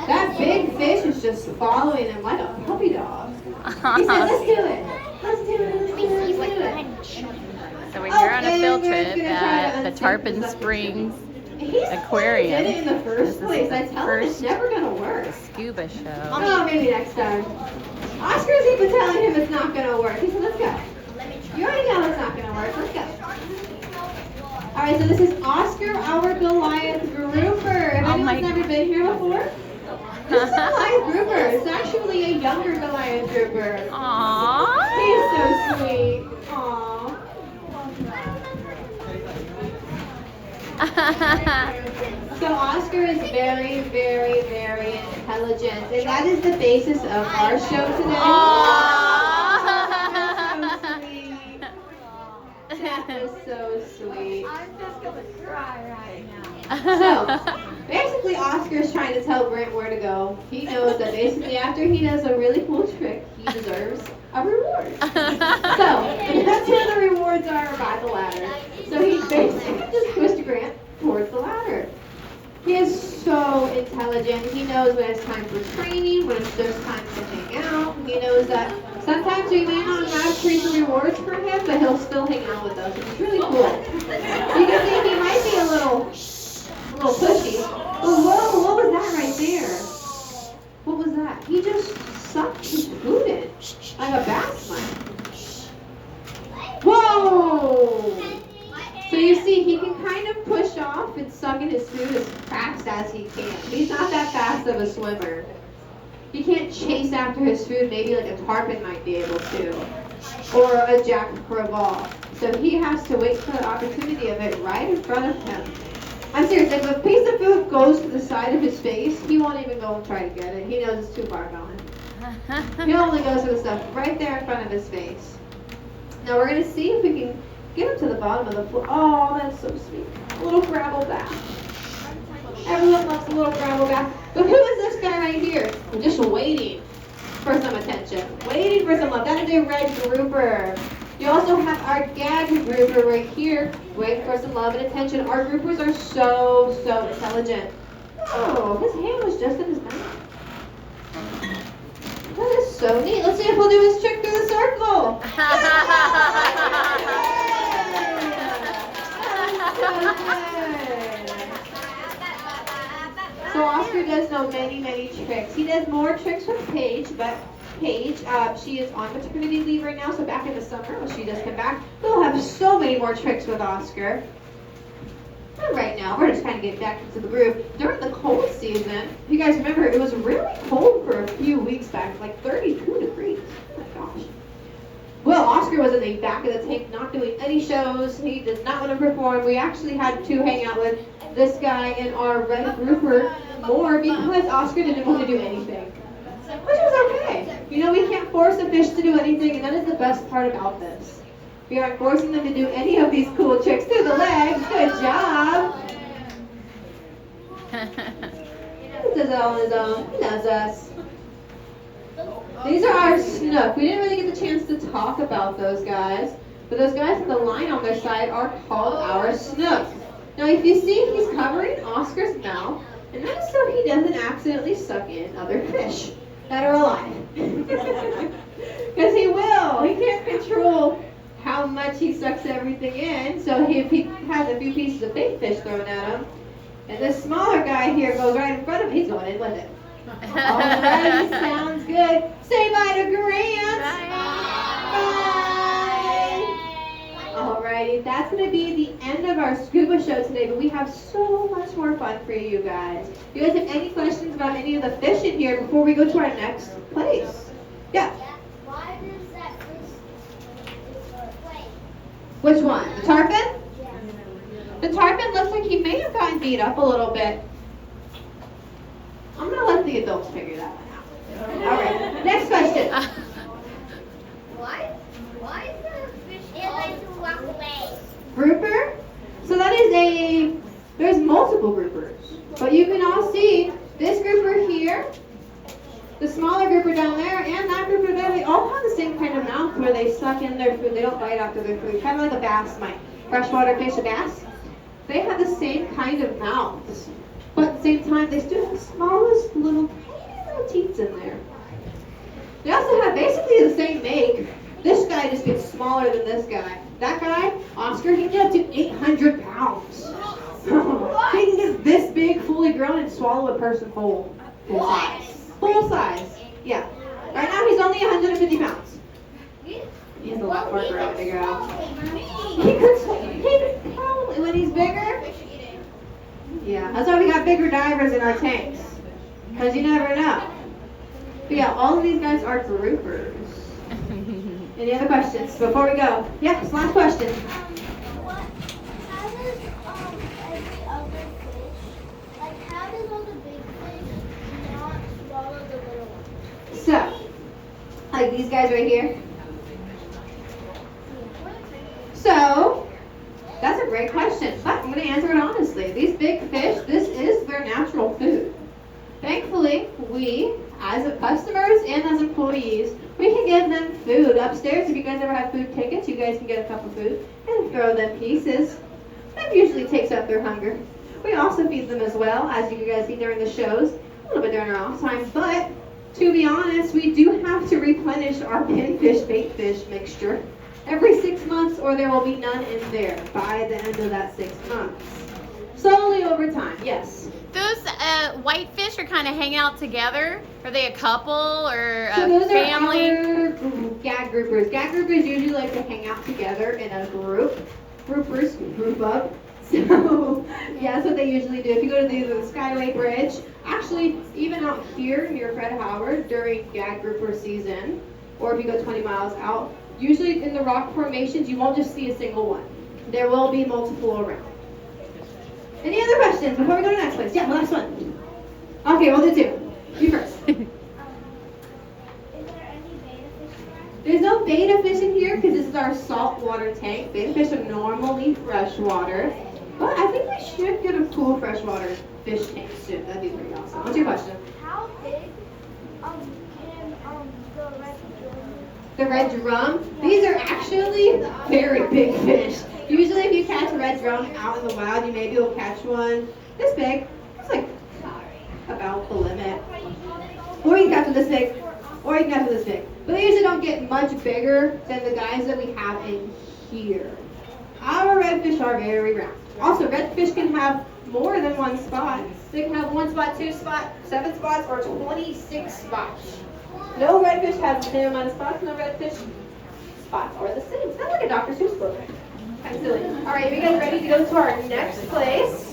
That big fish is just following him like a puppy dog. He said, let's do it. Let's do it. Let's do it. Let's do it. So we're here on a field trip at the Tarpon Springs Aquarium. He did it in the first place. I tell him it's never going to work. Scuba show. Oh, maybe next time. Oscar's even telling him it's not going to work. He said, let's go. You already know it's not going to work. Let's go. All right, so this is Oscar, our Goliath grouper. Have anyone's never been here before? This is a Goliath grouper. It's actually a younger Goliath grouper. Aww. He's so sweet. Aww. So Oscar is very, very, very intelligent, and that is the basis of our show today. That is so sweet. I'm just gonna cry right now. So, basically Oscar's trying to tell Brent where to go. He knows that basically after he does a really cool trick, he deserves a reward. So, that's where the rewards are by the ladder. So he basically just pushed Grant towards the ladder. He is so intelligent. He knows when it's time for training, when it's just time to hang out. He knows that sometimes we may not have treats or rewards for him, but he'll still hang out with us. It's really cool. You can see he might be a little pushy. Oh, whoa, what was that right there? What was that? He just sucked his food in, like a bass might. Whoa! So you see, he can kind of push off and suck in his food as fast as he can. He's not that fast of a swimmer. He can't chase after his food, maybe like a tarpon might be able to, or a jack crevalle. So he has to wait for the opportunity of it right in front of him. I'm serious, if a piece of food goes to the side of his face, he won't even go and try to get it. He knows it's too far gone. He only goes for the stuff right there in front of his face. Now we're going to see if we can get him to the bottom of the floor. Oh, that's so sweet. A little gravel bath. Everyone loves a little gravel bath. But who is this guy right here? Just waiting for some attention. Waiting for some love. That is a red grouper. You also have our gag grouper right here, waiting for some love and attention. Our groupers are so, so intelligent. Oh, his hand was just in his mouth. That is so neat. Let's see if we'll do his trick through the circle. So Oscar does know many, many tricks. He does more tricks with Paige, but Paige, she is on maternity leave right now, so back in the summer when she does come back, we'll have so many more tricks with Oscar. But right now, we're just kind of getting back into the groove. During the cold season, if you guys remember, it was really cold for a few weeks back, like 32 degrees. Oh my gosh. Well, Oscar was in the back of the tank, not doing any shows. He did not want to perform. We actually had to hang out with this guy and our red grouper more because Oscar didn't want to do anything. Which was okay. You know, we can't force a fish to do anything, and that is the best part about this. We aren't forcing them to do any of these cool tricks through the legs. Good job. He does it all on his own. He loves us. These are our snook. We didn't really get the chance to talk about those guys, but those guys with the line on their side are called our snook. Now, if you see, he's covering Oscar's mouth, and that is so he doesn't accidentally suck in other fish that are alive. Because he will. He can't control how much he sucks everything in, so if he has a few pieces of big fish thrown at him, and this smaller guy here goes right in front of him, he's going in with it. Alrighty, sounds good. Say bye to Grant. Bye. Alrighty, that's going to be the end of our scuba show today, but we have so much more fun for you guys. Do you guys have any questions about any of the fish in here before we go to our next place? Yeah. Why does that fish wait? Which one? The tarpon? The tarpon looks like he may have gotten beat up a little bit. I'm going to let the adults figure that one out. All right, next question. Why is the fish like to walk away? Grouper? So that is there's multiple groupers. But you can all see this grouper here, the smaller grouper down there, and that grouper there, they all have the same kind of mouth where they suck in their food. They don't bite after their food, kind of like a bass might. Freshwater fish, a bass. They have the same kind of mouths. But at the same time, they still have the smallest little That guy, Oscar, he can get up to 800 pounds. He can get this big, fully grown, and swallow a person whole. Full size. Full size. Yeah. Right now he's only 150 pounds. He has a lot more growing to go. He could probably, when he's bigger. Yeah, that's why we got bigger divers in our tanks. Because you never know. But yeah, all of these guys are groupers. Any other questions before we go? Yes, last question. How does every other fish, like how does all the big fish not swallow the little ones? So, like these guys right here. So, that's a great question. But I'm going to answer it honestly. These big fish, this is their natural food. Thankfully, we, as customers and as employees, we can give them food upstairs. If you guys ever have food tickets, you guys can get a cup of food and throw them pieces. That usually takes up their hunger. We also feed them as well, as you guys see during the shows, a little bit during our off time. But to be honest, we do have to replenish our pinfish, baitfish mixture every 6 months, or there will be none in there by the end of that 6 months. Slowly over time, yes. Those white fish are kind of hang out together. Are they a couple or a So those family? are our gag groupers. Gag groupers usually like to hang out together in a group. Groupers group up. So yeah, that's what they usually do. If you go to the Skyway Bridge, actually even out here near Fred Howard during gag grouper season, or if you go 20 miles out, usually in the rock formations you won't just see a single one. There will be multiple around. Any other questions before we go to the next place? Yeah, the last one. Okay, we'll do two. You first. Is there any beta fish there? There's no beta fish in here because this is our saltwater tank. Beta fish are normally freshwater. But I think we should get a cool freshwater fish tank soon. That'd be pretty awesome. What's your question? How big can the red drum? The red drum? These are actually very big fish. Usually if you catch a red drum out in the wild, you maybe will catch one this big. It's like about the limit. Or you can catch one this big. Or you can catch one this big. But they usually don't get much bigger than the guys that we have in here. Our redfish are very round. Also, redfish can have more than one spot. They can have 1 spot, 2 spots, 7 spots, or 26 spots. No redfish has the same amount of spots. No redfish spots are the same. Sounds like a Dr. Seuss book. Kind of silly. All right, are you guys ready to go to our next place?